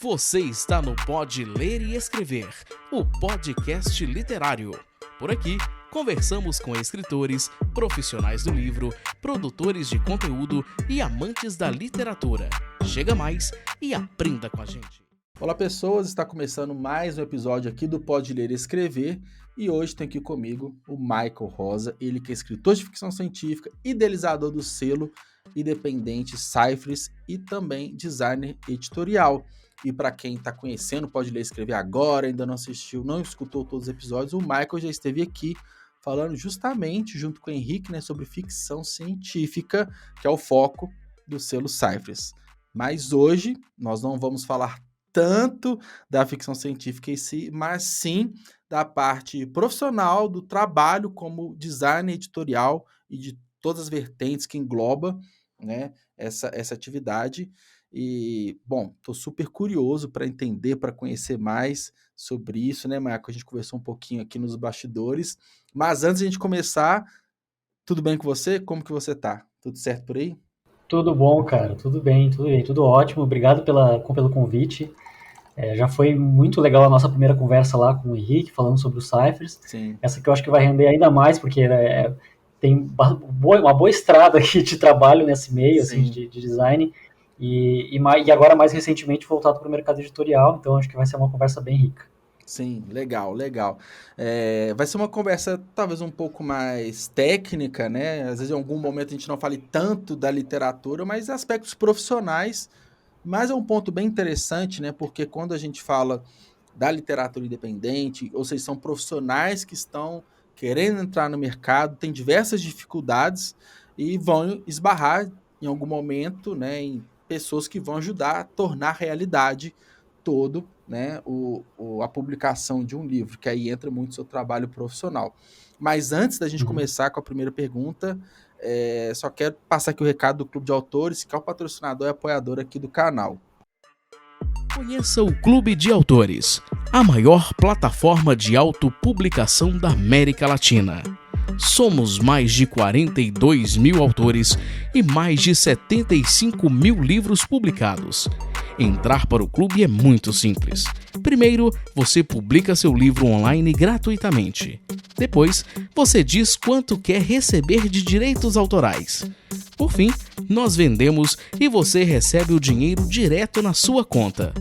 Você está no Pode Ler e Escrever, o podcast literário. Por aqui, conversamos com escritores, profissionais do livro, produtores de conteúdo e amantes da literatura. Chega mais e aprenda com a gente. Olá pessoas, está começando mais um episódio aqui do Pode Ler e Escrever e hoje tem aqui comigo o Michael Rosa, ele que é escritor de ficção científica, idealizador do selo independente Cyphers e também designer editorial. E para quem está conhecendo, Pode Ler e Escrever agora, ainda não assistiu, não escutou todos os episódios, o Michael já esteve aqui falando justamente junto com o Henrique, né, sobre ficção científica, que é o foco do selo Cyphers. Mas hoje nós não vamos falar tanto da ficção científica em si, mas sim da parte profissional do trabalho como designer editorial e de todas as vertentes que engloba, né, essa atividade. E, bom, estou super curioso para entender, para conhecer mais sobre isso, né, Marco? A gente conversou um pouquinho aqui nos bastidores, mas antes de a gente começar, tudo bem com você? Como que você tá? Tudo certo por aí? Tudo bom, cara, tudo bem, tudo ótimo. Obrigado pelo convite. Já foi muito legal a nossa primeira conversa lá com o Henrique, falando sobre os Cyphers. Sim. Essa que eu acho que vai render ainda mais, porque tem uma boa estrada aqui de trabalho nesse meio assim, de design. E agora, mais recentemente, voltado para o mercado editorial. Então, acho que vai ser uma conversa bem rica. Sim, legal. Vai ser uma conversa talvez um pouco mais técnica, né? Às vezes em algum momento a gente não fale tanto da literatura, mas aspectos profissionais. Mas é um ponto bem interessante, né? Porque quando a gente fala da literatura independente, ou seja, são profissionais que estão querendo entrar no mercado, têm diversas dificuldades e vão esbarrar em algum momento, né, em pessoas que vão ajudar a tornar realidade todo, né, a publicação de um livro, que aí entra muito o seu trabalho profissional. Mas antes da gente começar com a primeira pergunta, só quero passar aqui o recado do Clube de Autores, que é o patrocinador e apoiador aqui do canal. Conheça o Clube de Autores, a maior plataforma de autopublicação da América Latina. Somos mais de 42 mil autores e mais de 75 mil livros publicados. Entrar para o clube é muito simples. Primeiro, você publica seu livro online gratuitamente. Depois, você diz quanto quer receber de direitos autorais. Por fim, nós vendemos e você recebe o dinheiro direto na sua conta.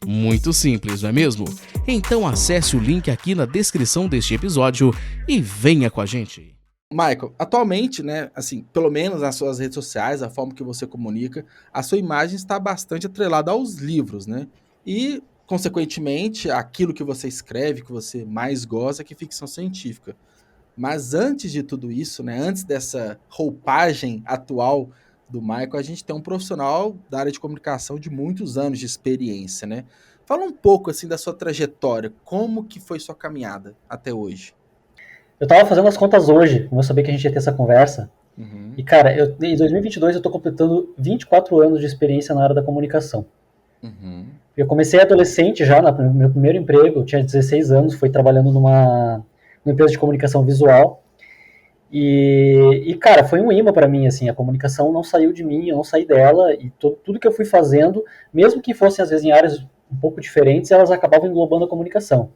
Muito simples, não é mesmo? Então acesse o link aqui na descrição deste episódio e venha com a gente. Michael, atualmente, né, assim, pelo menos nas suas redes sociais, a forma que você comunica, a sua imagem está bastante atrelada aos livros, né? E, consequentemente, aquilo que você escreve, que você mais gosta, que é ficção científica. Mas antes de tudo isso, né, antes dessa roupagem atual do Michael, a gente tem um profissional da área de comunicação de muitos anos de experiência, né? Fala um pouco, assim, da sua trajetória, como que foi sua caminhada até hoje? Eu tava fazendo as contas hoje, como eu sabia que a gente ia ter essa conversa. Uhum. E, cara, em 2022 eu tô completando 24 anos de experiência na área da comunicação. Uhum. Eu comecei adolescente já, no meu primeiro emprego, eu tinha 16 anos, fui trabalhando numa empresa de comunicação visual. E, cara, foi um imã para mim, assim, a comunicação não saiu de mim, eu não saí dela, e tudo que eu fui fazendo, mesmo que fossem às vezes em áreas um pouco diferentes, elas acabavam englobando a comunicação.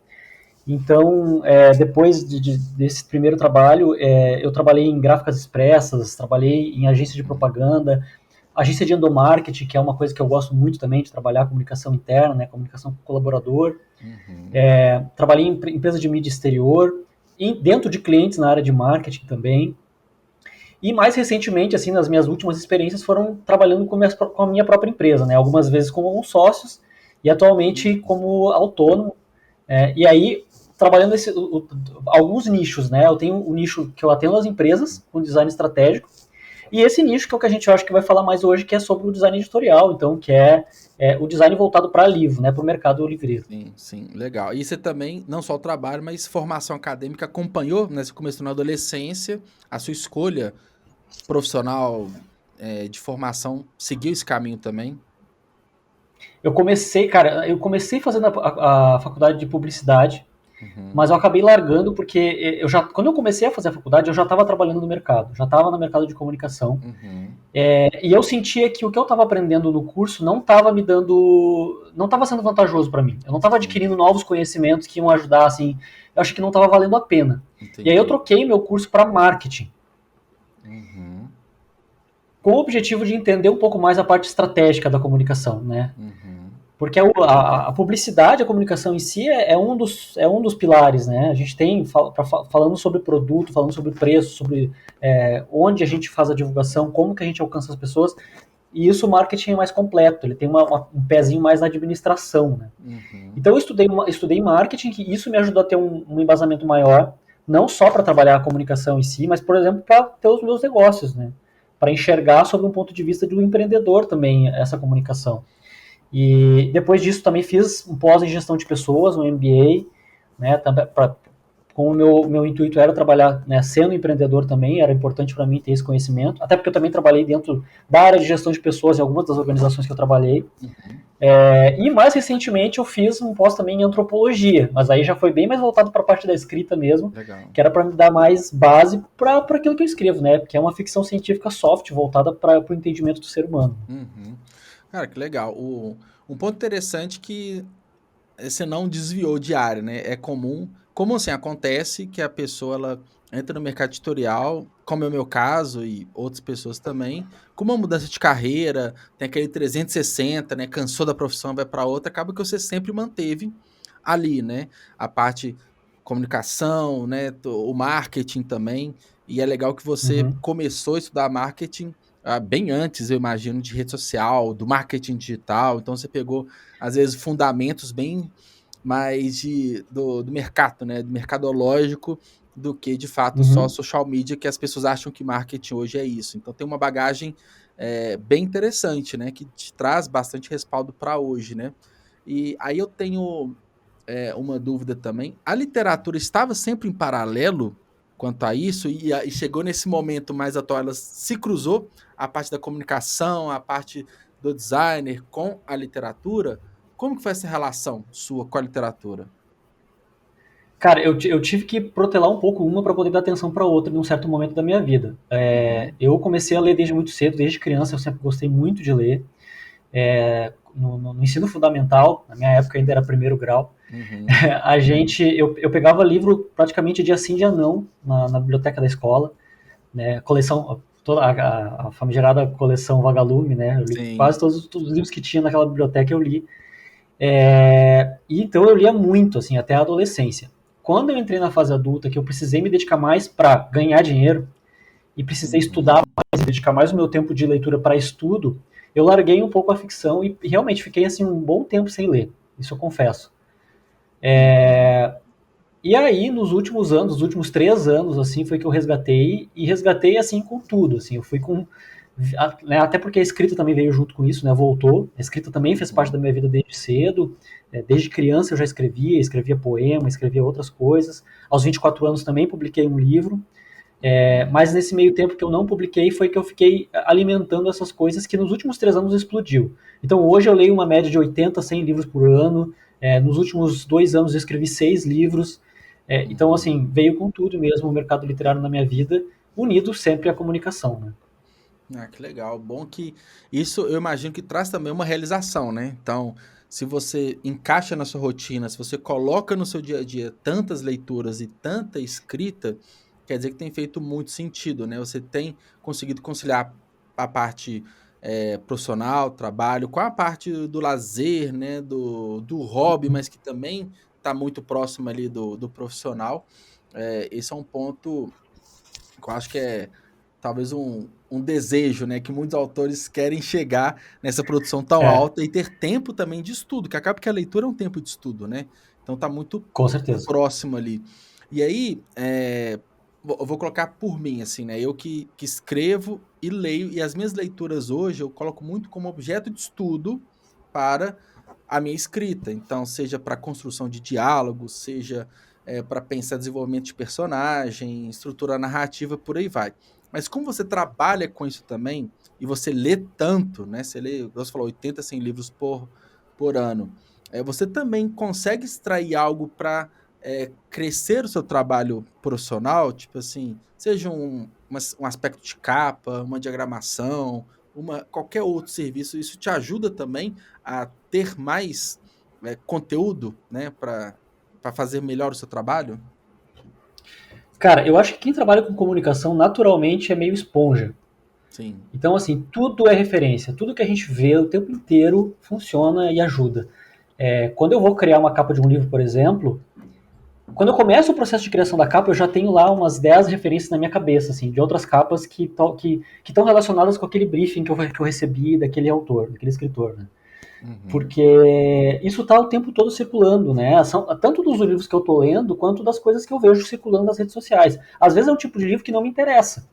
Então, depois desse primeiro trabalho, eu trabalhei em gráficas expressas, trabalhei em agência de propaganda, agência de endomarketing, que é uma coisa que eu gosto muito também, de trabalhar comunicação interna, né, comunicação com o colaborador. Uhum. Trabalhei em empresa de mídia exterior, e dentro de clientes na área de marketing também. E mais recentemente, assim, nas minhas últimas experiências, foram trabalhando com a minha própria empresa, né, algumas vezes como sócios, e atualmente como autônomo. E aí, trabalhando alguns nichos, né? Eu tenho um nicho que eu atendo as empresas com design estratégico, e esse nicho que é o que a gente acha que vai falar mais hoje, que é sobre o design editorial, então, que é o design voltado para livro, né? Para o mercado livreiro. Sim, legal. E você também, não só o trabalho, mas formação acadêmica, acompanhou, né? Você começou na adolescência, a sua escolha profissional de formação seguiu esse caminho também? Eu comecei fazendo a faculdade de publicidade. Uhum. Mas eu acabei largando porque quando eu comecei a fazer a faculdade, eu já estava trabalhando no mercado, já estava no mercado de comunicação. Uhum. E eu sentia que o que eu estava aprendendo no curso não estava me dando, não estava sendo vantajoso para mim. Eu não estava adquirindo novos conhecimentos que iam ajudar, assim. Eu acho que não estava valendo a pena. E aí eu Entendi. troquei meu curso para marketing, Uhum. com o objetivo de entender um pouco mais a parte estratégica da comunicação, né? Uhum. Porque a publicidade, a comunicação em si é um dos pilares, né? A gente tem, falando sobre produto, falando sobre preço, sobre onde a gente faz a divulgação, como que a gente alcança as pessoas, e isso o marketing é mais completo, ele tem um pezinho mais na administração, né? Uhum. Então eu estudei marketing, que isso me ajudou a ter um embasamento maior, não só para trabalhar a comunicação em si, mas, por exemplo, para ter os meus negócios, né? Para enxergar sob um ponto de vista de um empreendedor também essa comunicação. E depois disso também fiz um pós em gestão de pessoas, um MBA, né, como o meu intuito era trabalhar, né, sendo empreendedor também, era importante para mim ter esse conhecimento, até porque eu também trabalhei dentro da área de gestão de pessoas em algumas das organizações que eu trabalhei. Uhum. E mais recentemente eu fiz um pós também em antropologia, mas aí já foi bem mais voltado para a parte da escrita mesmo, Legal. que era para me dar mais base para aquilo que eu escrevo, né, porque é uma ficção científica soft, voltada para o entendimento do ser humano. Uhum. Cara, que legal. Um ponto interessante que você não desviou de área, né? É comum assim, acontece que a pessoa ela entra no mercado editorial, como é o meu caso e outras pessoas também, com uma mudança de carreira, tem aquele 360, né? Cansou da profissão, vai para outra, acaba que você sempre manteve ali, né? A parte comunicação, né? O marketing também. E é legal que você Uhum. começou a estudar marketing bem antes, eu imagino, de rede social, do marketing digital. Então você pegou, às vezes, fundamentos bem mais do mercado, né? Do mercadológico, do que, de fato, só Uhum. social media, que as pessoas acham que marketing hoje é isso. Então tem uma bagagem bem interessante, né? Que te traz bastante respaldo para hoje, né? E aí eu tenho uma dúvida também. A literatura estava sempre em paralelo quanto a isso e chegou nesse momento mais atual, ela se cruzou a parte da comunicação, a parte do designer com a literatura. Como que foi essa relação sua com a literatura? Cara, eu tive que protelar um pouco uma para poder dar atenção para outra em um certo momento da minha vida. Uhum. Eu comecei a ler desde muito cedo, desde criança eu sempre gostei muito de ler. No ensino fundamental, na minha época ainda era primeiro grau, Uhum. eu pegava livro praticamente dia sim, dia não, na biblioteca da escola, né, coleção, toda a famigerada coleção Vagalume, né, eu li Sim. quase todos os livros que tinha naquela biblioteca eu li. E então eu lia muito, assim, até a adolescência. Quando eu entrei na fase adulta, que eu precisei me dedicar mais para ganhar dinheiro e precisei Uhum. estudar mais, e dedicar mais o meu tempo de leitura para estudo, eu larguei um pouco a ficção e realmente fiquei assim um bom tempo sem ler. Isso eu confesso. Uhum. E aí, nos últimos anos, nos últimos 3 anos, assim, foi que eu resgatei, e resgatei, assim, com tudo, assim, eu fui com, né, até porque a escrita também veio junto com isso, né, voltou, a escrita também fez parte da Uhum. minha vida desde cedo, desde criança eu já escrevia poema, escrevia outras coisas, aos 24 anos também publiquei um livro, Uhum. mas nesse meio tempo que eu não publiquei foi que eu fiquei alimentando essas coisas que nos últimos 3 anos explodiu. Então hoje eu leio uma média de 80, 100 livros por ano, nos últimos 2 anos eu escrevi 6 livros, então, Uhum. assim, veio com tudo mesmo o mercado literário na minha vida, unido sempre à comunicação, né? Que legal. Bom que isso eu imagino que traz também uma realização, né? Então, se você encaixa na sua rotina, se você coloca no seu dia a dia tantas leituras e tanta escrita, quer dizer que tem feito muito sentido, né? Você tem conseguido conciliar a parte profissional, trabalho, com a parte do lazer, né? Do hobby, mas que também está muito próximo ali do profissional. Esse é um ponto que eu acho que é talvez um desejo, né, que muitos autores querem chegar nessa produção tão É, alta e ter tempo também de estudo, que acaba que a leitura é um tempo de estudo, né? Então tá muito com certeza. próximo ali. E aí, eu vou colocar por mim, assim, né? Eu que escrevo e leio, e as minhas leituras hoje eu coloco muito como objeto de estudo para a minha escrita. Então, seja para construção de diálogo, seja para pensar desenvolvimento de personagem, estrutura narrativa, por aí vai. Mas como você trabalha com isso também, e você lê tanto, né? Você lê, você falou, 80, 100 livros por ano. Você também consegue extrair algo para crescer o seu trabalho profissional, tipo assim, seja um aspecto de capa, uma diagramação, qualquer outro serviço, isso te ajuda também a ter mais conteúdo, né, para fazer melhor o seu trabalho? Cara, eu acho que quem trabalha com comunicação naturalmente é meio esponja. Sim. Então, assim, tudo é referência. Tudo que a gente vê o tempo inteiro funciona e ajuda. Quando eu vou criar uma capa de um livro, por exemplo, quando eu começo o processo de criação da capa, eu já tenho lá umas 10 referências na minha cabeça, assim, de outras capas que estão relacionadas com aquele briefing que eu recebi daquele autor, daquele escritor, né? Porque isso está o tempo todo circulando, né? Tanto dos livros que eu estou lendo, quanto das coisas que eu vejo circulando nas redes sociais. Às vezes é um tipo de livro que não me interessa,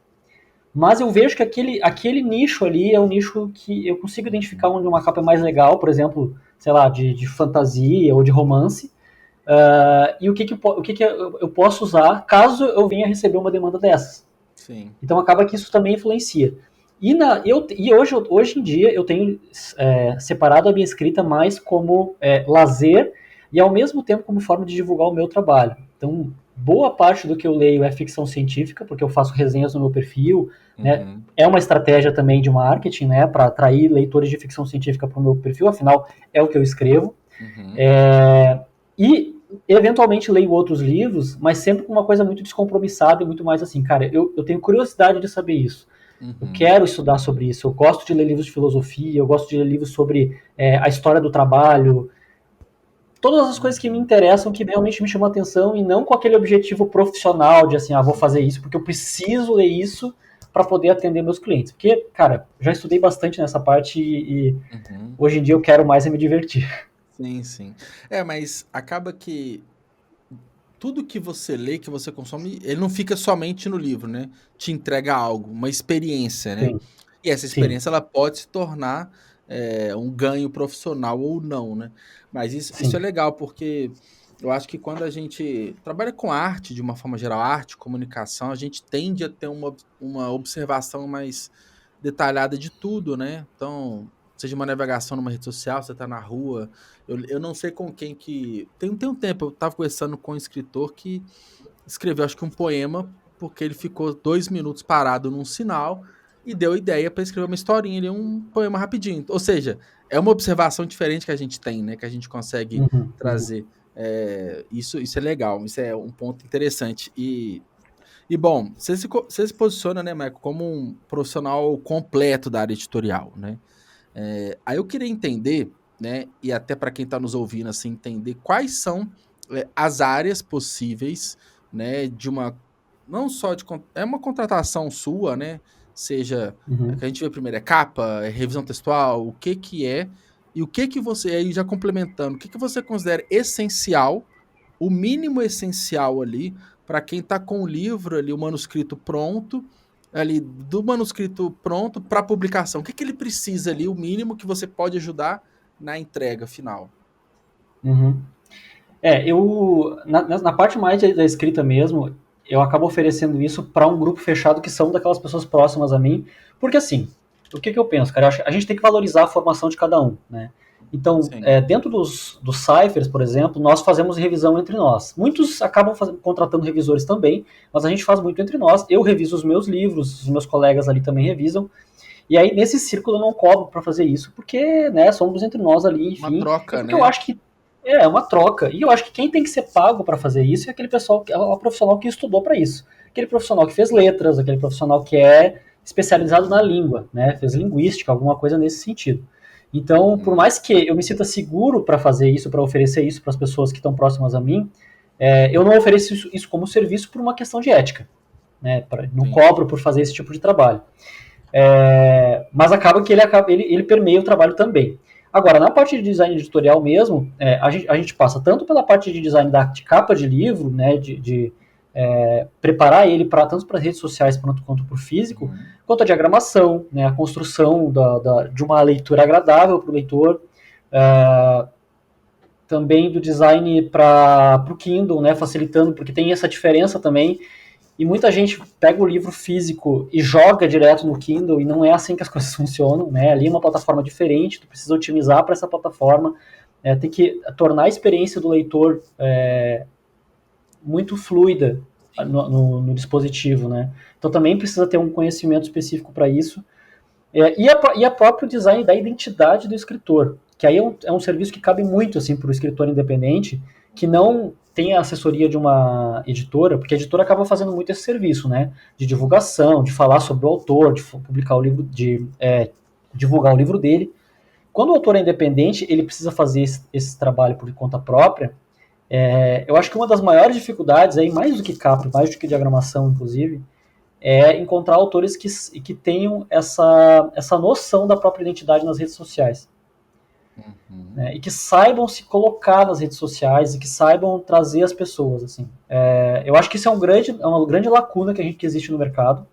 mas eu vejo que aquele nicho ali é um nicho que eu consigo identificar onde uma capa é mais legal, por exemplo, sei lá, de fantasia ou de romance, e o que eu posso usar caso eu venha receber uma demanda dessas. Sim. Então acaba que isso também influencia. Hoje em dia eu tenho separado a minha escrita mais como lazer e ao mesmo tempo como forma de divulgar o meu trabalho. Então, boa parte do que eu leio é ficção científica, porque eu faço resenhas no meu perfil, né? É uma estratégia também de marketing, né, para atrair leitores de ficção científica para o meu perfil, afinal é o que eu escrevo. E eventualmente leio outros livros, mas sempre com uma coisa muito descompromissada e muito mais assim, cara, eu tenho curiosidade de saber isso. Eu quero estudar sobre isso, eu gosto de ler livros de filosofia, eu gosto de ler livros sobre a história do trabalho, todas as coisas que me interessam, que realmente me chamam a atenção, e não com aquele objetivo profissional de assim, vou fazer isso porque eu preciso ler isso para poder atender meus clientes. Porque, cara, já estudei bastante nessa parte e hoje em dia eu quero mais me divertir. Sim, sim. Mas acaba que tudo que você lê, que você consome, ele não fica somente no livro, né? Te entrega algo, uma experiência, né? Sim. E essa experiência, ela pode se tornar um ganho profissional ou não, né? Mas isso é legal, porque eu acho que quando a gente trabalha com arte, de uma forma geral, arte, comunicação, a gente tende a ter uma observação mais detalhada de tudo, né? Então, seja uma navegação numa rede social, você tá na rua. Eu não sei com quem que... Tem um tempo, eu tava conversando com um escritor que escreveu, acho que um poema, porque ele ficou 2 minutos parado num sinal e deu ideia para escrever uma historinha ali, um poema rapidinho. Ou seja, é uma observação diferente que a gente tem, né? Que a gente consegue trazer. Isso é legal, isso é um ponto interessante. E bom, você se posiciona, né, Michael, como um profissional completo da área editorial, né? Aí eu queria entender, né, e até para quem está nos ouvindo, assim, entender quais são as áreas possíveis, né, de uma... Não só de... É uma contratação sua, né? Seja... A que a gente vê primeiro é capa, é revisão textual, o que é... E o que você... Aí já complementando, o que você considera essencial, o mínimo essencial ali, para quem está com o livro ali, o manuscrito pronto, ali do manuscrito pronto para publicação. O que ele precisa ali, o mínimo que você pode ajudar na entrega final? Na parte mais da escrita mesmo, eu acabo oferecendo isso para um grupo fechado que são daquelas pessoas próximas a mim, porque assim, o que eu penso, cara? A gente tem que valorizar a formação de cada um, né? Então, dentro dos ciphers, por exemplo, nós fazemos revisão entre nós. Muitos acabam contratando revisores também, mas a gente faz muito entre nós. Eu reviso os meus livros, os meus colegas ali também revisam. E aí, nesse círculo, eu não cobro para fazer isso, porque, né, somos entre nós ali, enfim. Uma troca, porque né? eu acho que é uma troca. E eu acho que quem tem que ser pago para fazer isso é aquele pessoal, é o profissional que estudou para isso. Aquele profissional que fez letras, aquele profissional que é especializado na língua, né, fez linguística, alguma coisa nesse sentido. Então, por mais que eu me sinta seguro para fazer isso, para oferecer isso para as pessoas que estão próximas a mim, eu não ofereço isso como serviço por uma questão de ética, né? Não cobro por fazer esse tipo de trabalho. Mas acaba que ele permeia o trabalho também. Agora, na parte de design editorial mesmo, a gente passa tanto pela parte de design de capa de livro, né, de preparar ele tanto para as redes sociais quanto para o físico, quanto a diagramação, né, a construção de uma leitura agradável para o leitor, também do design para o Kindle, né, facilitando, porque tem essa diferença também, e muita gente pega o livro físico e joga direto no Kindle, e não é assim que as coisas funcionam, né, ali é uma plataforma diferente, tu precisa otimizar para essa plataforma, tem que tornar a experiência do leitor muito fluida no dispositivo, né? Então também precisa ter um conhecimento específico para isso. E a próprio design da identidade do escritor, que aí é um serviço que cabe muito assim, para o escritor independente, que não tem a assessoria de uma editora, porque a editora acaba fazendo muito esse serviço, né? De divulgação, de falar sobre o autor, de publicar o livro, de divulgar o livro dele. Quando o autor é independente, ele precisa fazer esse trabalho por conta própria. Eu acho que uma das maiores dificuldades, aí, mais do que capa, mais do que diagramação, inclusive, é encontrar autores que tenham essa noção da própria identidade nas redes sociais. Né, e que saibam se colocar nas redes sociais e que saibam trazer as pessoas. Assim. Eu acho que isso é uma grande lacuna que existe no mercado,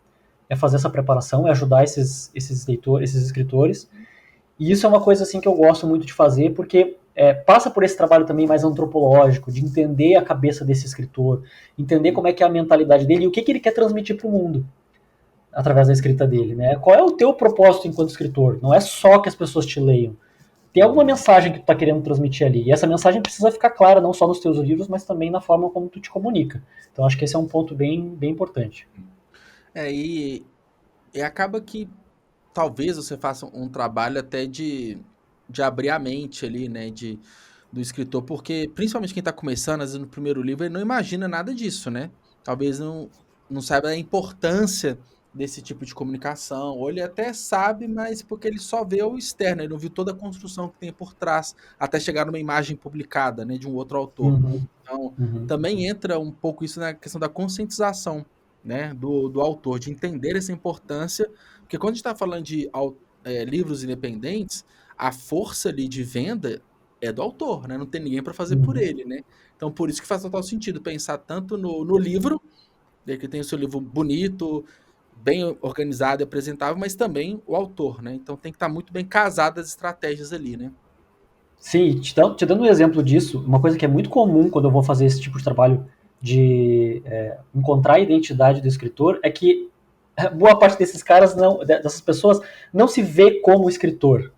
é fazer essa preparação, é ajudar esses leitores, esses escritores. E isso é uma coisa assim, que eu gosto muito de fazer, porque passa por esse trabalho também mais antropológico, de entender a cabeça desse escritor, entender como é que é a mentalidade dele e o que ele quer transmitir para o mundo através da escrita dele. Né? Qual é o teu propósito enquanto escritor? Não é só que as pessoas te leiam. Tem alguma mensagem que tu está querendo transmitir ali. E essa mensagem precisa ficar clara, não só nos teus livros, mas também na forma como tu te comunica. Então acho que esse é um ponto bem, bem importante. E acaba que talvez você faça um trabalho até de abrir a mente ali, né, do escritor, porque principalmente quem está começando, às vezes no primeiro livro, ele não imagina nada disso, né? Talvez não saiba a importância desse tipo de comunicação, ou ele até sabe, mas porque ele só vê o externo, ele não viu toda a construção que tem por trás, até chegar numa imagem publicada, né, de um outro autor. Então, também entra um pouco isso na questão da conscientização, né, do autor, de entender essa importância, porque quando a gente está falando de livros independentes, a força ali de venda é do autor, né, não tem ninguém para fazer por ele, né, então por isso que faz total sentido pensar tanto no livro, que tem o seu livro bonito, bem organizado e apresentável, mas também o autor, né? Então tem que estar muito bem casado as estratégias ali, né? Sim, te dando um exemplo disso, uma coisa que é muito comum quando eu vou fazer esse tipo de trabalho de encontrar a identidade do escritor, é que boa parte dessas pessoas não se vê como escritor.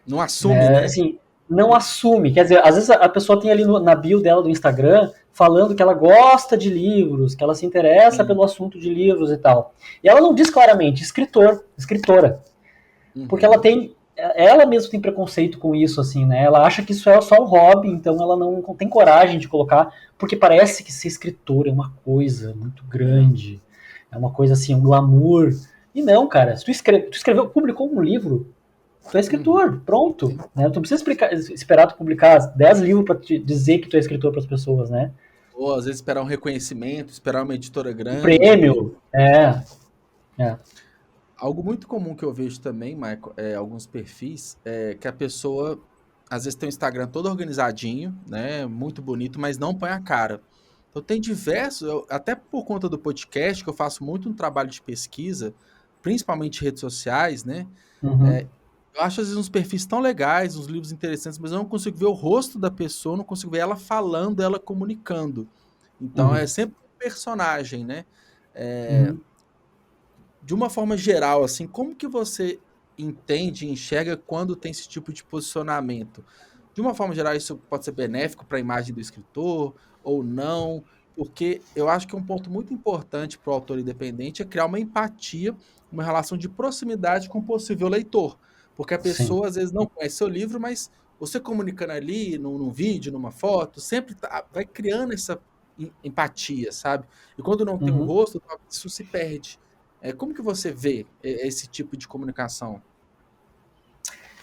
Não assume, né? Assim, não assume. Quer dizer, às vezes a pessoa tem ali na bio dela do Instagram falando que ela gosta de livros, que ela se interessa pelo assunto de livros e tal. E ela não diz claramente escritora. Porque ela mesma tem preconceito com isso, assim, né? Ela acha que isso é só um hobby, então ela não tem coragem de colocar, porque parece que ser escritor é uma coisa muito grande, é uma coisa assim, um glamour. E não, cara, se tu escreveu, publicou um livro, tu é escritor, pronto. Né? Tu não precisa esperar tu publicar 10 livros para te dizer que tu é escritor para as pessoas, né? Ou às vezes esperar um reconhecimento, esperar uma editora grande. Um prêmio, Algo muito comum que eu vejo também, Michael, alguns perfis, que a pessoa às vezes tem o Instagram todo organizadinho, né, muito bonito, mas não põe a cara. Então tem diversos, até por conta do podcast, que eu faço muito um trabalho de pesquisa, principalmente redes sociais, né, eu acho às vezes uns perfis tão legais, uns livros interessantes, mas eu não consigo ver o rosto da pessoa, não consigo ver ela falando, ela comunicando. Então é sempre um personagem, né, de uma forma geral, assim, como que você entende e enxerga quando tem esse tipo de posicionamento? De uma forma geral, isso pode ser benéfico para a imagem do escritor ou não? Porque eu acho que um ponto muito importante para o autor independente é criar uma empatia, uma relação de proximidade com o possível leitor. Porque a pessoa, às vezes, não conhece seu livro, mas você comunicando ali, num vídeo, numa foto, sempre vai criando essa empatia, sabe? E quando não tem um rosto, isso se perde. Como que você vê esse tipo de comunicação?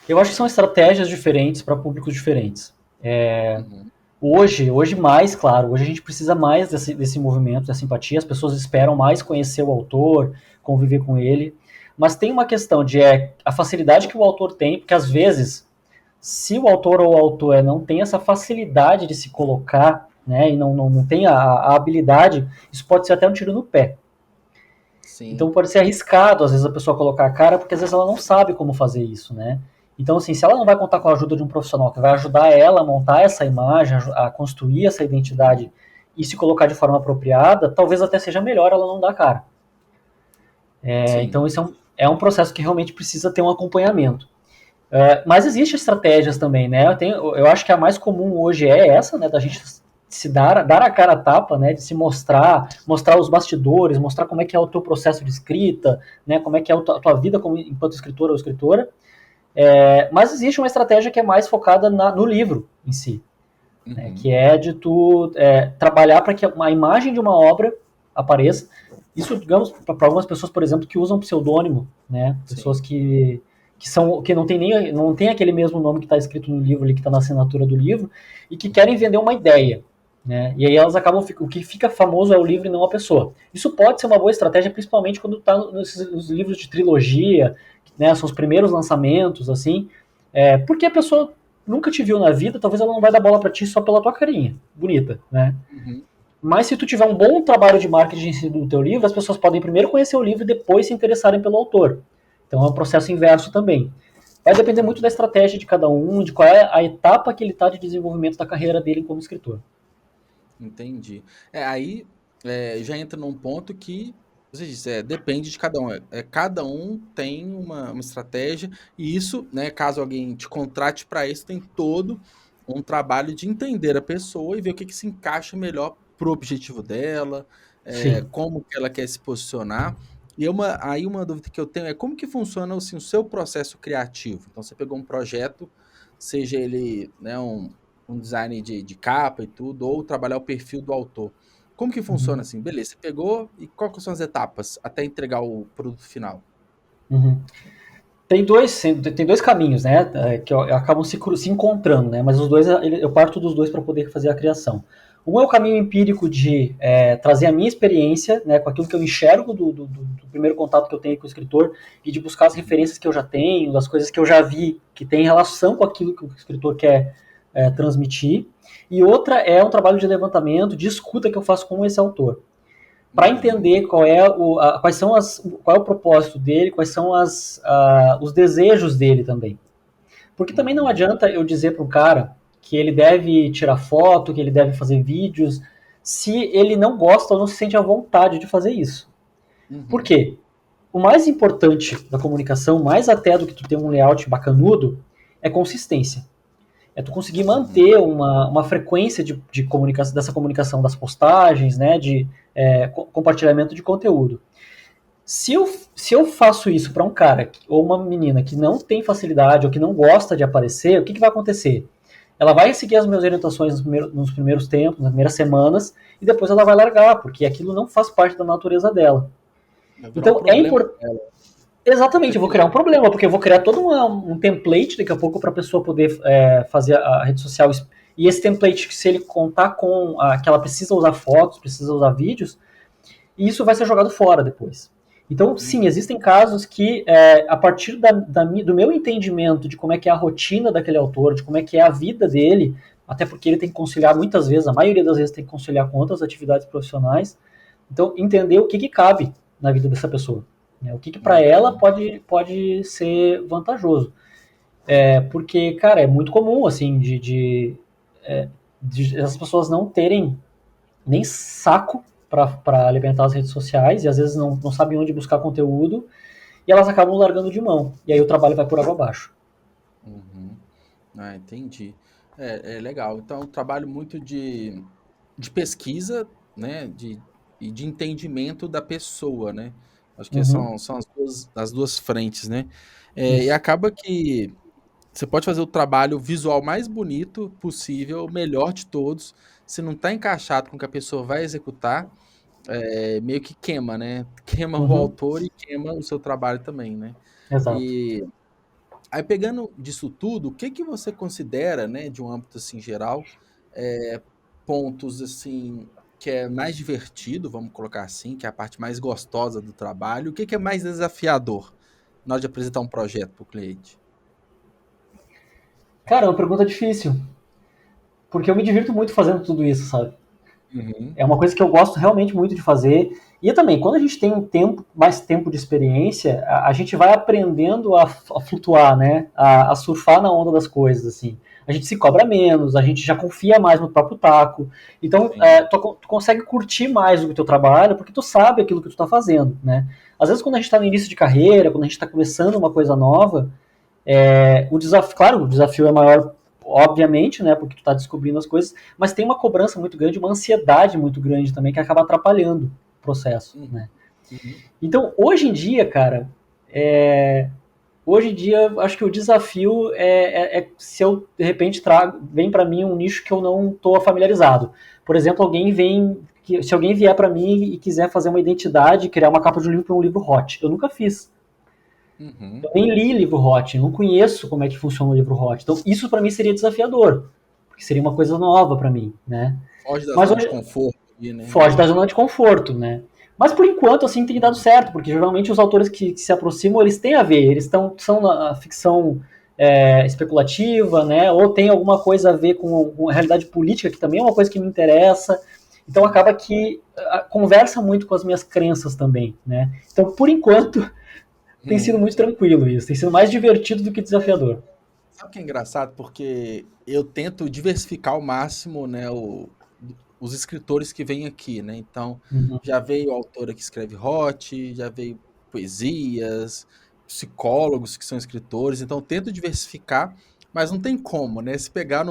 Eu acho que são estratégias diferentes para públicos diferentes. Hoje mais, claro, hoje a gente precisa mais desse movimento, dessa simpatia, as pessoas esperam mais conhecer o autor, conviver com ele, mas tem uma questão de a facilidade que o autor tem, porque às vezes, se o autor ou o autor não tem essa facilidade de se colocar, né, e não tem a habilidade, isso pode ser até um tiro no pé. Sim. Então pode ser arriscado, às vezes, a pessoa colocar a cara, porque às vezes ela não sabe como fazer isso, né? Então, assim, se ela não vai contar com a ajuda de um profissional que vai ajudar ela a montar essa imagem, a construir essa identidade e se colocar de forma apropriada, talvez até seja melhor ela não dar a cara. Então, isso é um processo que realmente precisa ter um acompanhamento. Mas existem estratégias também, né? Eu acho que a mais comum hoje é essa, né? Da gente se dar a cara a tapa, né, de se mostrar os bastidores, mostrar como é que é o teu processo de escrita, né, como é que é a tua vida enquanto escritor ou escritora. Mas existe uma estratégia que é mais focada no livro em si, né, que é de tu trabalhar para que uma imagem de uma obra apareça. Isso, digamos, para algumas pessoas, por exemplo, que usam pseudônimo, né, pessoas que não tem aquele mesmo nome que está escrito no livro ali, que está na assinatura do livro, e que querem vender uma ideia, né? E aí elas acabam, o que fica famoso é o livro e não a pessoa. Isso pode ser uma boa estratégia, principalmente quando está nos livros de trilogia, né? São os primeiros lançamentos, assim, porque a pessoa nunca te viu na vida, talvez ela não vai dar bola para ti só pela tua carinha bonita, né? Mas se tu tiver um bom trabalho de marketing do teu livro, as pessoas podem primeiro conhecer o livro e depois se interessarem pelo autor. Então é um processo inverso também. Vai depender muito da estratégia de cada um, de qual é a etapa que ele está de desenvolvimento da carreira dele como escritor. Entendi. Aí já entra num ponto que você disse, depende de cada um. Cada um tem uma estratégia, e isso, né, caso alguém te contrate para isso, tem todo um trabalho de entender a pessoa e ver o que se encaixa melhor pro objetivo dela, como que ela quer se posicionar. E aí uma dúvida que eu tenho é como que funciona assim, o seu processo criativo. Então você pegou um projeto, seja ele, né, um design de capa e tudo, ou trabalhar o perfil do autor. Como que funciona assim? Beleza, você pegou e quais são as etapas até entregar o produto final? Tem dois caminhos, né, que acabam se encontrando, né, mas os dois, eu parto dos dois para poder fazer a criação. Um é o caminho empírico de trazer a minha experiência, né, com aquilo que eu enxergo do primeiro contato que eu tenho com o escritor, e de buscar as referências que eu já tenho, das coisas que eu já vi, que tem relação com aquilo que o escritor quer transmitir. E outra é um trabalho de levantamento, de escuta que eu faço com esse autor, para entender qual é o propósito dele, quais são os desejos dele também. Porque também não adianta eu dizer para um cara que ele deve tirar foto, que ele deve fazer vídeos, se ele não gosta ou não se sente à vontade de fazer isso. Por quê? O mais importante da comunicação, mais até do que tu ter um layout bacanudo, é consistência. É tu conseguir manter uma frequência de comunicação, dessa comunicação das postagens, né, de compartilhamento de conteúdo. Se eu faço isso para um cara ou uma menina que não tem facilidade ou que não gosta de aparecer, o que vai acontecer? Ela vai seguir as minhas orientações nos primeiros tempos, nas primeiras semanas, e depois ela vai largar, porque aquilo não faz parte da natureza dela. Então é importante. Exatamente, eu vou criar um problema, porque eu vou criar todo um template daqui a pouco para a pessoa poder fazer a rede social. E esse template, se ele contar com que ela precisa usar fotos, precisa usar vídeos, isso vai ser jogado fora depois. Então, sim, existem casos que, a partir do meu entendimento de como é que é a rotina daquele autor, de como é que é a vida dele, até porque ele tem que conciliar muitas vezes, a maioria das vezes tem que conciliar com outras atividades profissionais, então entender o que cabe na vida dessa pessoa. O que para ela pode ser vantajoso. Porque, cara, é muito comum, assim, de as pessoas não terem nem saco para alimentar as redes sociais, e às vezes não sabem onde buscar conteúdo, e elas acabam largando de mão. E aí o trabalho vai por água abaixo. Entendi. É legal. Então, um trabalho muito de pesquisa, né, e de entendimento da pessoa, né? Acho que são as duas frentes, né? E acaba que você pode fazer o trabalho visual mais bonito possível, o melhor de todos. Se não está encaixado com o que a pessoa vai executar, meio que queima, né? Queima o autor e queima o seu trabalho também, né? Exato. E aí, pegando disso tudo, o que você considera, né, de um âmbito assim geral, pontos assim que é mais divertido, vamos colocar assim, que é a parte mais gostosa do trabalho, o que é mais desafiador na hora de apresentar um projeto para o cliente? Cara, é uma pergunta difícil, porque eu me divirto muito fazendo tudo isso, sabe? É uma coisa que eu gosto realmente muito de fazer. E também, quando a gente tem mais tempo de experiência, a gente vai aprendendo a flutuar, né? A surfar na onda das coisas, assim. A gente se cobra menos, a gente já confia mais no próprio taco. Então, tu consegue curtir mais o teu trabalho, porque tu sabe aquilo que tu tá fazendo, né? Às vezes, quando a gente tá no início de carreira, quando a gente tá começando uma coisa nova, o desafio é maior obviamente, né, porque tu tá descobrindo as coisas, mas tem uma cobrança muito grande, uma ansiedade muito grande também, que acaba atrapalhando o processo, né. Então, hoje em dia, cara, acho que o desafio é se eu, de repente, vem para mim um nicho que eu não estou familiarizado. Por exemplo, se alguém vier para mim e quiser fazer uma identidade, criar uma capa de um livro para um livro hot, eu nunca fiz. Eu nem li livro hot, não conheço como é que funciona o livro hot. Então, isso para mim seria desafiador, porque seria uma coisa nova para mim, né? Foge da zona de conforto. Né? Foge da zona de conforto, né? Mas por enquanto, assim, tem dado certo, porque geralmente os autores que se aproximam, eles têm a ver, são na ficção especulativa, né? Ou tem alguma coisa a ver com a realidade política, que também é uma coisa que me interessa. Então acaba que conversa muito com as minhas crenças também, né? Então, por enquanto, tem sido muito tranquilo isso, tem sido mais divertido do que desafiador. Sabe o que é engraçado? Porque eu tento diversificar ao máximo, né, os escritores que vêm aqui, né? Então, já veio autora que escreve hot, já veio poesias, psicólogos que são escritores, então eu tento diversificar, mas não tem como, né? Se pegar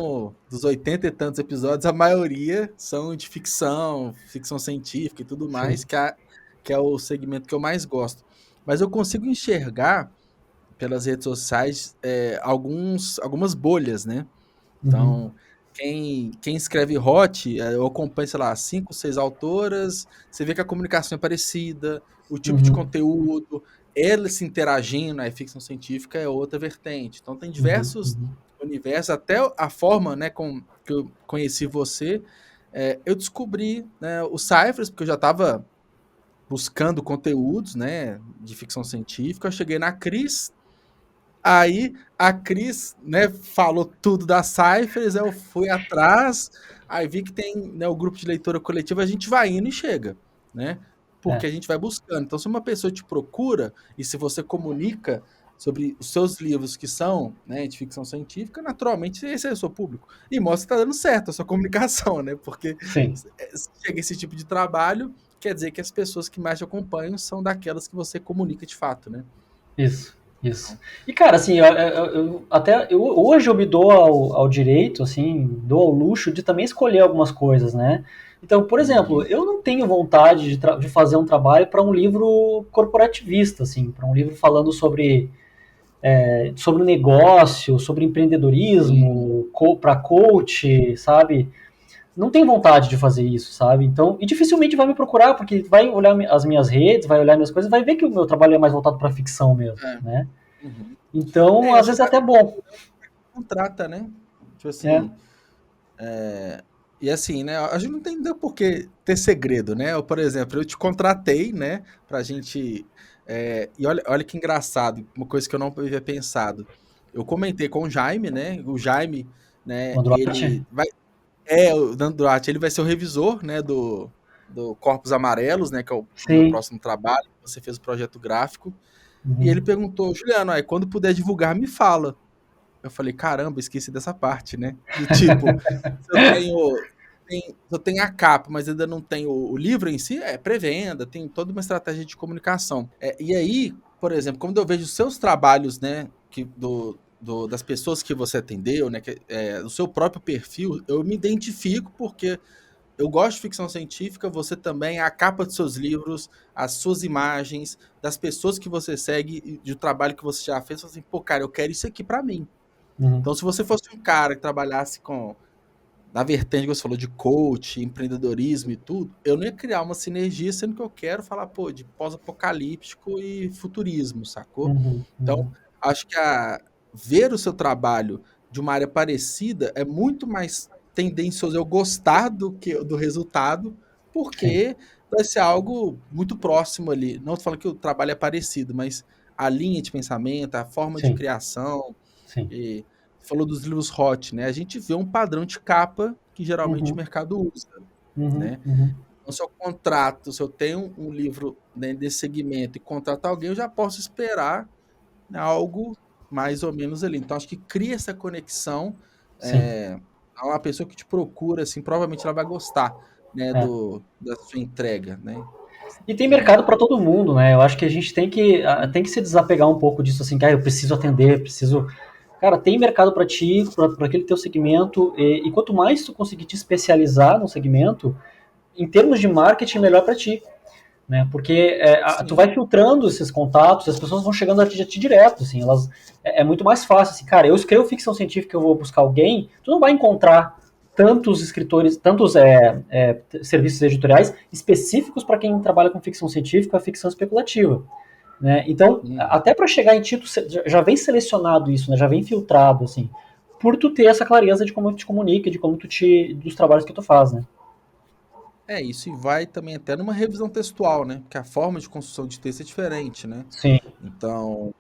dos 80 e tantos episódios, a maioria são de ficção científica e tudo mais, que é o segmento que eu mais gosto. Mas eu consigo enxergar pelas redes sociais algumas bolhas, né? Então, quem escreve hot, eu acompanho, sei lá, 5, 6 autoras, você vê que a comunicação é parecida, o tipo de conteúdo, elas se interagindo, a ficção científica é outra vertente. Então, tem diversos universos, até a forma, né, que eu conheci você, eu descobri, né, o Cyphers, porque eu já estava buscando conteúdos, né, de ficção científica, eu cheguei na Cris. Aí a Cris, né, falou tudo da Cyphers, eu fui atrás, aí vi que tem, né, o grupo de leitura coletiva, a gente vai indo e chega, né? Porque a gente vai buscando. Então, se uma pessoa te procura e se você comunica sobre os seus livros que são, né, de ficção científica, naturalmente esse é o seu público. E mostra que está dando certo a sua comunicação, né? Porque se chega esse tipo de trabalho, quer dizer que as pessoas que mais te acompanham são daquelas que você comunica de fato, né? Isso. E, cara, assim, hoje eu me dou ao direito, assim, dou ao luxo de também escolher algumas coisas, né? Então, por exemplo, eu não tenho vontade de fazer um trabalho para um livro corporativista, assim, para um livro falando sobre negócio, sobre empreendedorismo, para coach, sabe? Não tenho vontade de fazer isso, sabe? Então, e dificilmente vai me procurar, porque vai olhar as minhas redes, vai olhar minhas coisas, vai ver que o meu trabalho é mais voltado para ficção mesmo, né? Então, às vezes é até bom. Contrata, né? Tipo assim. E assim, né? A gente não tem por que ter segredo, né? Por exemplo, eu te contratei, né? Pra gente. E olha que engraçado, uma coisa que eu não havia pensado. Eu comentei com o Jaime, né? O Jaime, né? Ele vai. O Dando Duarte, ele vai ser o revisor, né? Do Corpos Amarelos, né? Que é o meu próximo trabalho. Você fez o projeto gráfico. E ele perguntou, Juliano, aí quando puder divulgar, me fala. Eu falei, caramba, esqueci dessa parte, né? Do tipo, se eu tenho a capa, mas ainda não tenho o livro em si, pré-venda, tem toda uma estratégia de comunicação. E aí, por exemplo, quando eu vejo os seus trabalhos, né, das pessoas que você atendeu, né, do seu próprio perfil, eu me identifico porque eu gosto de ficção científica, você também, a capa dos seus livros, as suas imagens, das pessoas que você segue, do trabalho que você já fez, você fala assim, pô, cara, eu quero isso aqui pra mim. Então, se você fosse um cara que trabalhasse na vertente que você falou de coach, empreendedorismo e tudo, eu não ia criar uma sinergia, sendo que eu quero falar, pô, de pós-apocalíptico e futurismo, sacou? Então, acho que ver o seu trabalho de uma área parecida é muito mais tendencioso eu gostar do resultado, porque vai ser algo muito próximo ali. Não tô falando que o trabalho é parecido, mas a linha de pensamento, a forma de criação. E falou dos livros hot, né? A gente vê um padrão de capa que geralmente o mercado usa, né? Então, se eu tenho um livro, né, desse segmento e contrato alguém, eu já posso esperar, né, algo mais ou menos ali. Então, acho que cria essa conexão. Uma pessoa que te procura, assim, provavelmente ela vai gostar, né, da sua entrega, né? E tem mercado para todo mundo, né? Eu acho que a gente tem que se desapegar um pouco disso, assim, que eu preciso atender, preciso cara, tem mercado para ti, para aquele teu segmento, e quanto mais tu conseguir te especializar no segmento, em termos de marketing, melhor para ti. Né? Porque tu vai filtrando esses contatos, as pessoas vão chegando a ti direto, assim, é muito mais fácil, assim, cara, eu escrevo ficção científica, eu vou buscar alguém, tu não vai encontrar tantos escritores, tantos serviços editoriais específicos para quem trabalha com ficção científica, ficção especulativa. Né? Então, até para chegar em ti, tu já vem selecionado isso, né? Já vem filtrado, assim, por tu ter essa clareza de como tu te comunica, de como dos trabalhos que tu faz, né? Isso e vai também até numa revisão textual, né? Porque a forma de construção de texto é diferente, né? Sim. Então,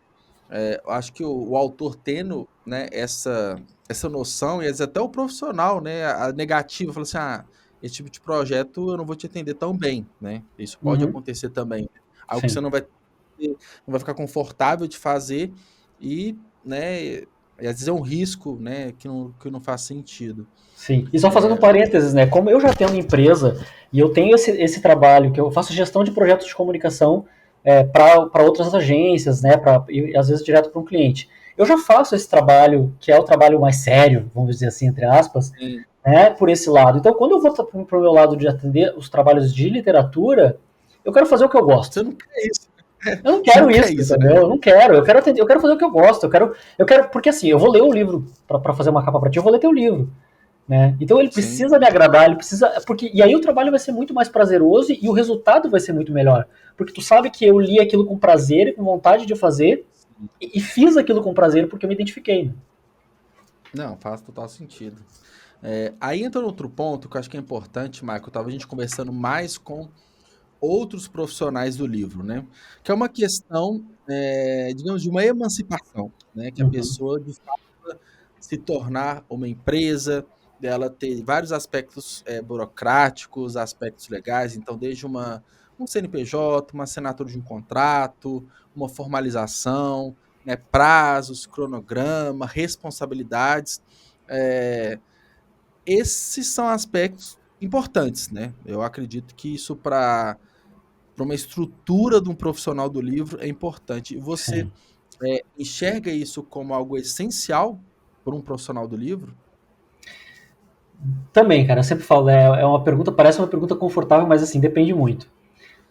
eu acho que o autor tendo, né, essa noção, e às vezes até o profissional, né, a negativa, fala assim, esse tipo de projeto eu não vou te atender tão bem, né? Isso pode acontecer também. Algo que Sim. você não vai ficar confortável de fazer e, né, e às vezes é um risco, né, que não faz sentido. Sim. E só fazendo um parênteses, né? Como eu já tenho uma empresa e eu tenho esse trabalho, que eu faço gestão de projetos de comunicação para outras agências, né? E às vezes direto para um cliente. Eu já faço esse trabalho, que é o trabalho mais sério, vamos dizer assim, entre aspas, né, por esse lado. Então, quando eu vou para o meu lado de atender os trabalhos de literatura, eu quero fazer o que eu gosto. Você não quer isso. Eu não quero isso, entendeu? Né? Eu não quero. Eu quero fazer o que eu gosto. Eu quero porque assim, eu vou ler o livro para fazer uma capa para ti, eu vou ler teu livro. Né? Então ele precisa me agradar, ele precisa. E aí o trabalho vai ser muito mais prazeroso e o resultado vai ser muito melhor. Porque tu sabe que eu li aquilo com prazer e com vontade de fazer, e fiz aquilo com prazer porque eu me identifiquei. Né? Não, faz total sentido. Aí entra outro ponto que eu acho que é importante, Michael. Tava a gente conversando mais com outros profissionais do livro, né? Que é uma questão, digamos, de uma emancipação, né? Que a pessoa, de fato, se tornar uma empresa, dela ter vários aspectos burocráticos, aspectos legais, então desde um CNPJ, uma assinatura de um contrato, uma formalização, né, prazos, cronograma, responsabilidades. Esses são aspectos importantes, né? Eu acredito que isso para uma estrutura de um profissional do livro é importante. E você enxerga isso como algo essencial para um profissional do livro? Também, cara, eu sempre falo, é uma pergunta, parece uma pergunta confortável, mas assim, depende muito.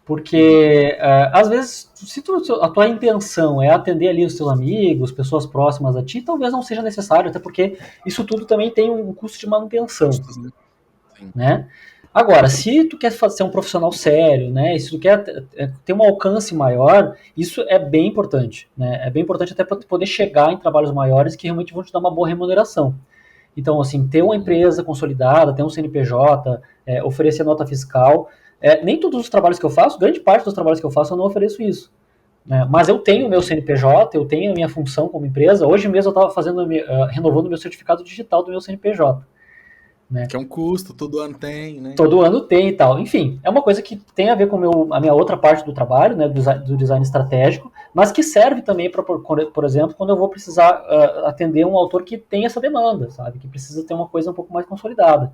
Porque, às vezes, se a tua intenção é atender ali os teus amigos, pessoas próximas a ti, talvez não seja necessário, até porque isso tudo também tem um custo de manutenção. Custos, né? Sim. Né? Agora, se tu quer ser um profissional sério, né, se tu quer ter um alcance maior, isso é bem importante. Né? É bem importante até para tu poder chegar em trabalhos maiores que realmente vão te dar uma boa remuneração. Então, assim, ter uma empresa consolidada, ter um CNPJ, oferecer nota fiscal. Nem todos os trabalhos que eu faço, grande parte dos trabalhos que eu faço, eu não ofereço isso. Né? Mas eu tenho o meu CNPJ, eu tenho a minha função como empresa. Hoje mesmo eu estava renovando o meu certificado digital do meu CNPJ. Né? Que é um custo, todo ano tem, né? Todo ano tem e tal. Enfim, é uma coisa que tem a ver com a minha outra parte do trabalho, né, do design estratégico, mas que serve também para, por exemplo, quando eu vou precisar atender um autor que tem essa demanda, sabe? Que precisa ter uma coisa um pouco mais consolidada.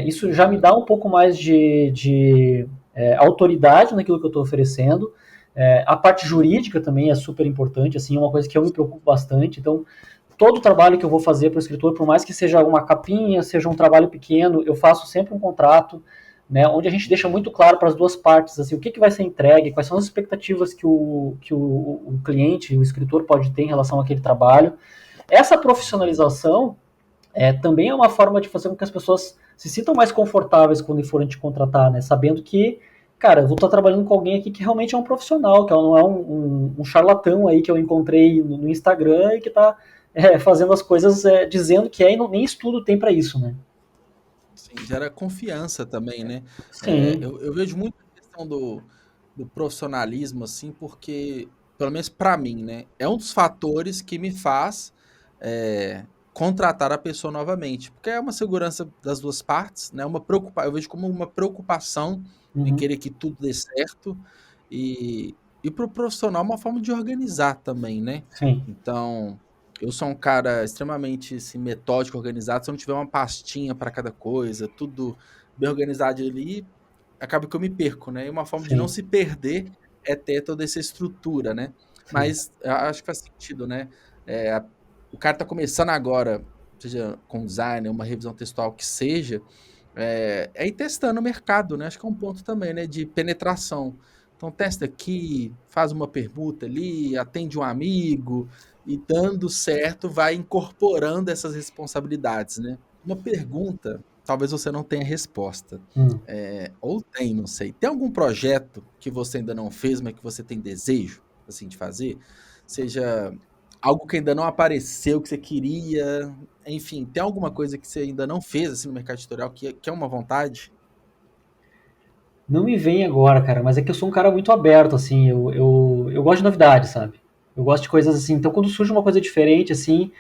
Isso já me dá um pouco mais de autoridade naquilo que eu estou oferecendo. A parte jurídica também é super importante, assim, é uma coisa que eu me preocupo bastante. Então, todo o trabalho que eu vou fazer para o escritor, por mais que seja uma capinha, seja um trabalho pequeno, eu faço sempre um contrato, né, onde a gente deixa muito claro para as duas partes assim, o que vai ser entregue, quais são as expectativas que o cliente, o escritor pode ter em relação àquele trabalho. Essa profissionalização também é uma forma de fazer com que as pessoas se sintam mais confortáveis quando forem te contratar, né, sabendo que, cara, eu vou estar trabalhando com alguém aqui que realmente é um profissional, que não é um charlatão aí que eu encontrei no Instagram e que está fazendo as coisas dizendo que e nem estudo tem para isso, né? Sim, gera confiança também, né? Sim. Eu vejo muito a questão do profissionalismo, assim, porque, pelo menos para mim, né? É um dos fatores que me faz contratar a pessoa novamente. Porque é uma segurança das duas partes, né? Eu vejo como uma preocupação em querer que tudo dê certo. E para o profissional, uma forma de organizar também, né? Sim. Então, eu sou um cara extremamente assim, metódico, organizado. Se eu não tiver uma pastinha para cada coisa, tudo bem organizado ali, acaba que eu me perco, né? E uma forma de não se perder é ter toda essa estrutura, né? Sim. Mas eu acho que faz sentido, né? o cara está começando agora, seja com design, uma revisão textual que seja, é ir testando o mercado, né? Acho que é um ponto também, né? De penetração. Então, testa aqui, faz uma permuta ali, atende um amigo, e dando certo, vai incorporando essas responsabilidades, né? Uma pergunta, talvez você não tenha resposta. Hum. Ou tem, não sei. Tem algum projeto que você ainda não fez, mas que você tem desejo, assim, de fazer? Seja algo que ainda não apareceu, que você queria, enfim, tem alguma coisa que você ainda não fez assim no mercado editorial que é uma vontade? Não me vem agora, cara, mas é que eu sou um cara muito aberto, assim, eu gosto de novidades, sabe? Eu gosto de coisas assim, então quando surge uma coisa diferente, assim,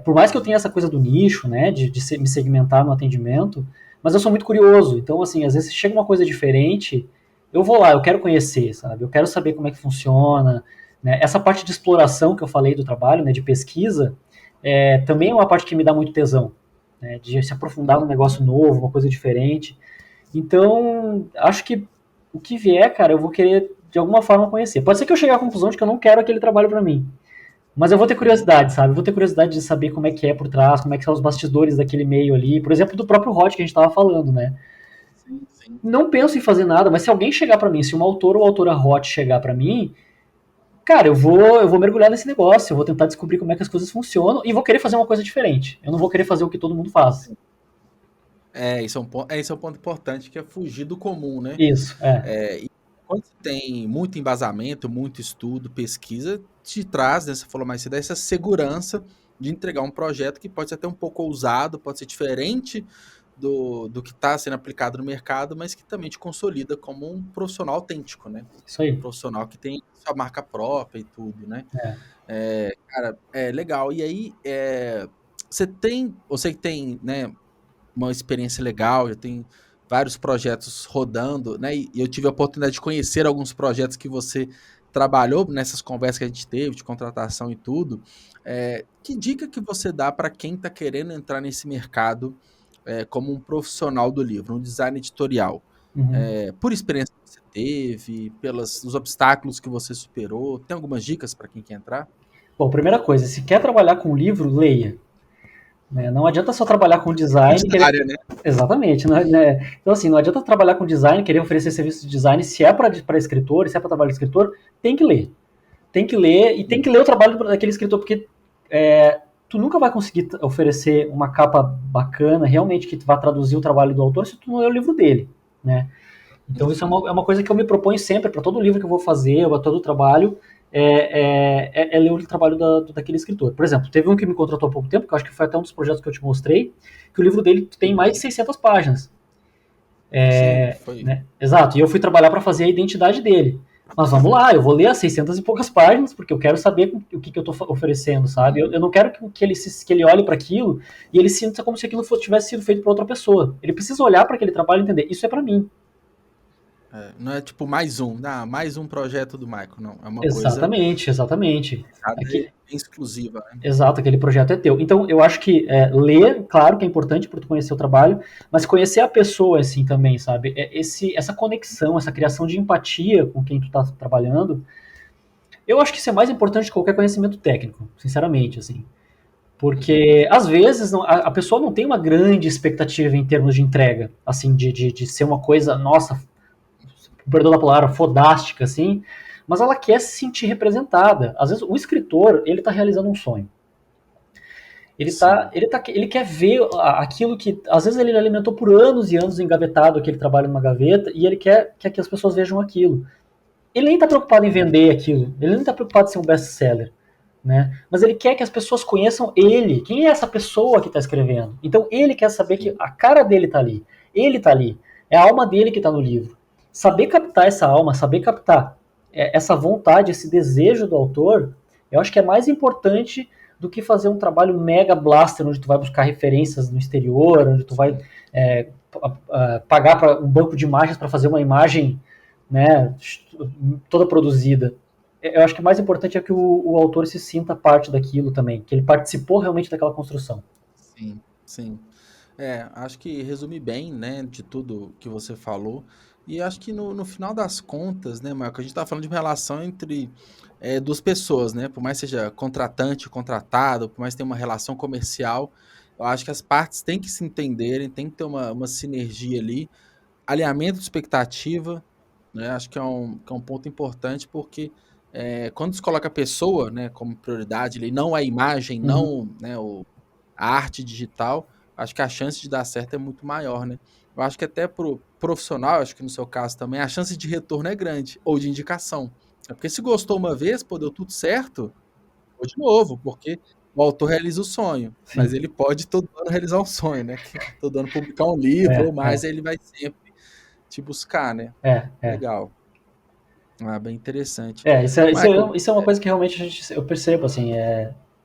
por mais que eu tenha essa coisa do nicho, né, de me segmentar no atendimento, mas eu sou muito curioso, então, assim, às vezes chega uma coisa diferente, eu vou lá, eu quero conhecer, sabe? Eu quero saber como é que funciona, né? Essa parte de exploração que eu falei do trabalho, né, de pesquisa, também é uma parte que me dá muito tesão, né, de se aprofundar num negócio novo, uma coisa diferente. Então, acho que o que vier, cara, eu vou querer de alguma forma conhecer. Pode ser que eu chegue à conclusão de que eu não quero aquele trabalho para mim. Mas eu vou ter curiosidade, sabe? Eu vou ter curiosidade de saber como é que é por trás, como é que são os bastidores daquele meio ali. Por exemplo, do próprio Hot que a gente estava falando, né? Sim, sim. Não penso em fazer nada, mas se alguém chegar para mim, se um autor ou autora Hot chegar para mim, cara, eu vou mergulhar nesse negócio, eu vou tentar descobrir como é que as coisas funcionam e vou querer fazer uma coisa diferente. Eu não vou querer fazer o que todo mundo faz. Esse é um ponto importante, que é fugir do comum, né? Isso, E quando você tem muito embasamento, muito estudo, pesquisa, te traz, né, você falou mais cedo, essa segurança de entregar um projeto que pode ser até um pouco ousado, pode ser diferente do que está sendo aplicado no mercado, mas que também te consolida como um profissional autêntico, né? isso aí. Um profissional que tem sua marca própria e tudo, né? É. Cara, é legal. E aí, você que tem, né, uma experiência legal, já tem vários projetos rodando, né? E eu tive a oportunidade de conhecer alguns projetos que você trabalhou nessas conversas que a gente teve, de contratação e tudo. Que dica que você dá para quem está querendo entrar nesse mercado como um profissional do livro, um design editorial? Uhum. Por experiência que você teve, pelos os obstáculos que você superou, tem algumas dicas para quem quer entrar? Bom, primeira coisa, se quer trabalhar com livro, leia. Né? Não adianta só trabalhar com design. Depende da área, né? Exatamente. Né? Então, assim, não adianta trabalhar com design, querer oferecer serviço de design, se é para escritor, se é para trabalho de escritor, tem que ler. Tem que ler, e tem que ler o trabalho daquele escritor, porque tu nunca vai conseguir oferecer uma capa bacana, realmente, que vai traduzir o trabalho do autor, se tu não ler o livro dele. Né? Então, isso é uma coisa que eu me proponho sempre, para todo livro que eu vou fazer, para todo trabalho, ler o trabalho daquele escritor. Por exemplo, teve um que me contratou há pouco tempo, que eu acho que foi até um dos projetos que eu te mostrei, que o livro dele tem mais de 600 páginas. Sim, foi. Né? Exato, e eu fui trabalhar para fazer a identidade dele. Mas vamos lá, eu vou ler as 600 e poucas páginas, porque eu quero saber o que eu estou oferecendo, sabe? Eu não quero que ele olhe para aquilo e ele sinta como se aquilo tivesse sido feito por outra pessoa. Ele precisa olhar para aquele trabalho e entender, isso é para mim. Não é tipo mais um projeto do Michael, não. É uma coisa Exatamente, exatamente. bem exclusiva, né? Exato, aquele projeto é teu. Então, eu acho que ler, claro que é importante para tu conhecer o trabalho, mas conhecer a pessoa, assim, também, sabe? Essa conexão, essa criação de empatia com quem tu tá trabalhando, eu acho que isso é mais importante que qualquer conhecimento técnico, sinceramente, assim. Porque, às vezes, a pessoa não tem uma grande expectativa em termos de entrega, assim, de ser uma coisa, nossa, perdão da palavra, fodástica, assim, mas ela quer se sentir representada. Às vezes, o escritor, ele tá realizando um sonho. Ele quer ver aquilo que, às vezes, ele alimentou por anos e anos engavetado aquele trabalho numa gaveta e ele quer que as pessoas vejam aquilo. Ele nem está preocupado em vender aquilo, ele nem está preocupado em ser um best-seller, né? Mas ele quer que as pessoas conheçam ele. Quem é essa pessoa que está escrevendo? Então ele quer saber que a cara dele está ali, ele está ali, é a alma dele que está no livro. Saber captar essa alma, saber captar essa vontade, esse desejo do autor, eu acho que é mais importante do que fazer um trabalho mega blaster, onde tu vai buscar referências no exterior, onde tu vai pagar para um banco de imagens para fazer uma imagem, né, toda produzida. Eu acho que o mais importante é que o autor se sinta parte daquilo também, que ele participou realmente daquela construção. Sim, sim. Acho que resume bem, né, de tudo que você falou. E acho que no final das contas, né, Marco, a gente tá falando de uma relação entre duas pessoas, né? Por mais seja contratante, contratado, por mais tenha uma relação comercial, eu acho que as partes têm que se entenderem, tem que ter uma sinergia ali, alinhamento de expectativa, né? Acho que é um ponto importante, porque quando se coloca a pessoa, né, como prioridade, ali, não a imagem, Uhum. não, né, a arte digital, acho que a chance de dar certo é muito maior, né? Eu acho que até pro profissional, acho que no seu caso também, a chance de retorno é grande, ou de indicação. É porque se gostou uma vez, pô, deu tudo certo, vou de novo, porque o autor realiza o sonho, mas Sim. ele pode todo ano realizar um sonho, né? Que todo ano publicar um livro ou mais, É, aí ele vai sempre te buscar, né? é. Legal. Ah, bem interessante. Isso Michael, isso é uma coisa que realmente eu percebo, assim,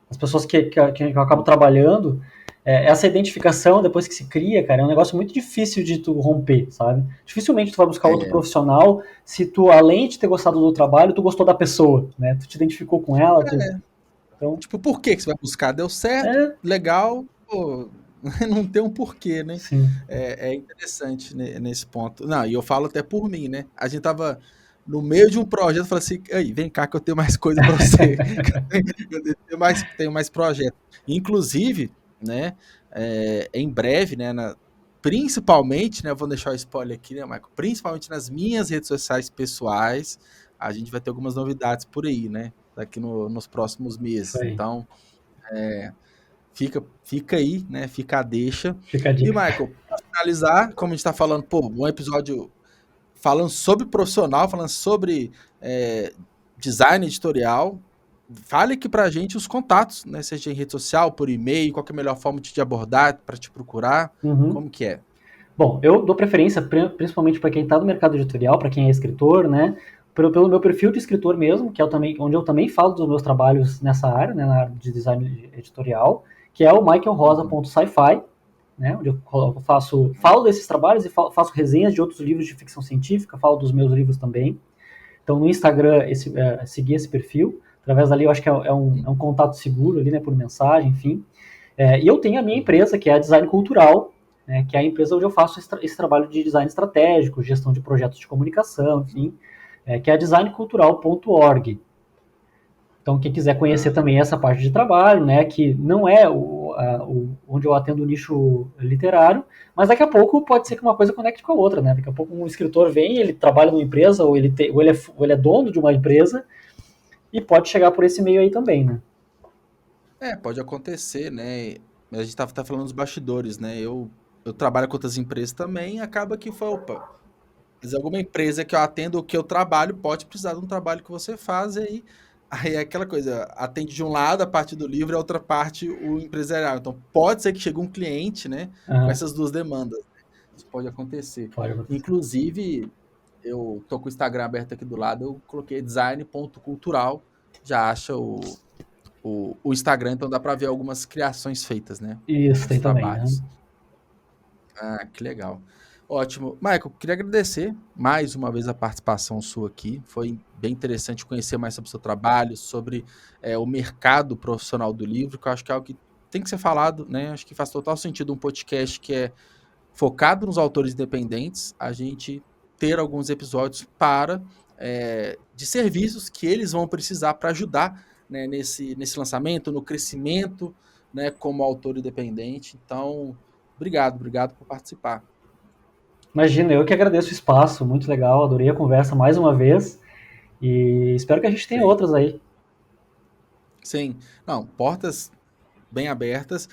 as pessoas que eu acabo trabalhando, essa identificação, depois que se cria, cara, é um negócio muito difícil de tu romper, sabe? Dificilmente tu vai buscar outro é, profissional se tu, além de ter gostado do trabalho, tu gostou da pessoa, né? Tu te identificou com ela, então, tipo, por que que você vai buscar? Deu certo, é, legal, pô, não tem um porquê, né? sim, É interessante nesse ponto. Não, e eu falo até por mim, né? A gente tava no meio de um projeto, eu falei assim, aí, vem cá que eu tenho mais coisa para você. Eu tenho mais projeto. Inclusive, né, em breve, né, principalmente, né, vou deixar o spoiler aqui, né, Michael? Principalmente nas minhas redes sociais pessoais, a gente vai ter algumas novidades por aí, né? Daqui nos próximos isso meses. aí. Então, fica aí, né? Fica a deixa. Fica a E, dica. Michael, para finalizar, como a gente está falando, pô, um episódio falando sobre profissional, falando sobre design editorial, fale aqui pra gente os contatos, né? Seja em rede social, por e-mail, qual que é a melhor forma de te abordar, para te procurar, Uhum. como que é? Bom, eu dou preferência principalmente para quem está no mercado editorial, para quem é escritor, né? Pelo meu perfil de escritor mesmo, que é onde eu também falo dos meus trabalhos nessa área, né, na área de design editorial, que é o Uhum. michaelrosa.sci-fi, né, onde eu falo desses trabalhos e faço resenhas de outros livros de ficção científica, falo dos meus livros também. Então, no Instagram, seguir esse perfil. Através dali, eu acho que é um contato seguro ali, né, por mensagem, enfim. E eu tenho a minha empresa, que é a Design Cultural, né, que é a empresa onde eu faço esse trabalho de design estratégico, gestão de projetos de comunicação, enfim, que é a designcultural.org. Então, quem quiser conhecer também essa parte de trabalho, né, que não é onde eu atendo o nicho literário, mas daqui a pouco pode ser que uma coisa conecte com a outra, né? Daqui a pouco um escritor vem, ele trabalha numa empresa, ou ele é dono de uma empresa, e pode chegar por esse meio aí também, né? Pode acontecer, né? A gente tá falando dos bastidores, né? Eu trabalho com outras empresas também, acaba que foi, opa, mas alguma empresa que eu atendo ou que eu trabalho pode precisar de um trabalho que você faz, e aí é aquela coisa, atende de um lado a parte do livro e a outra parte o empresarial. Então pode ser que chegue um cliente, né, com Uhum. essas duas demandas. Isso pode acontecer. Pode acontecer. Inclusive, eu tô com o Instagram aberto aqui do lado, eu coloquei design.cultural, já acha o Instagram, então dá para ver algumas criações feitas, né? Isso, Alguns tem também, né? trabalhos. Ah, que legal. Ótimo. Michael, queria agradecer mais uma vez a participação sua aqui. Foi bem interessante conhecer mais sobre o seu trabalho, sobre o mercado profissional do livro, que eu acho que é algo que tem que ser falado, né? Acho que faz total sentido um podcast que é focado nos autores independentes, a gente ter alguns episódios de serviços que eles vão precisar para ajudar, né, nesse lançamento, no crescimento, né, como autor independente. Então, obrigado por participar. Imagina, eu que agradeço o espaço, muito legal, adorei a conversa mais uma vez, e espero que a gente tenha Sim. outras aí. Sim. Não, portas bem abertas.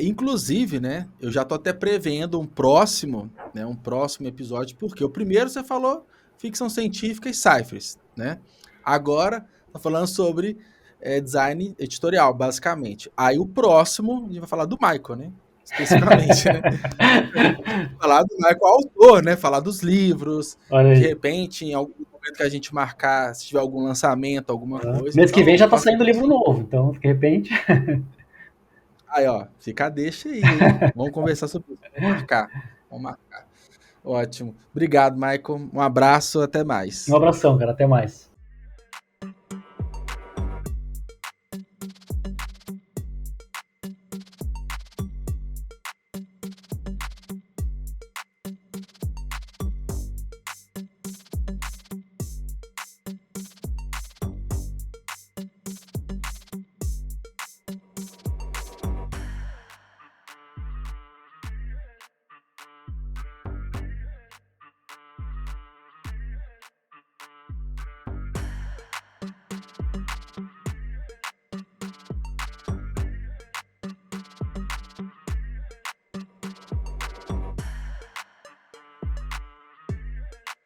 Inclusive, né, eu já tô até prevendo um próximo episódio, porque o primeiro você falou ficção científica e sci-fi, né? Agora tá falando sobre design editorial, basicamente. Aí o próximo a gente vai falar do Michael, né? Especificamente, né? Falar do Michael autor, né? Falar dos livros, Olha de aí. repente, em algum momento que a gente marcar, se tiver algum lançamento, alguma coisa. Mês que vem Então, já o tá próximo saindo livro episódio. novo, então, de repente. Aí, ó, fica a deixa aí, hein? Vamos conversar sobre isso. Vamos marcar. Vamos marcar. Ótimo. Obrigado, Michael. Um abraço, até Um mais. abração, cara, até mais.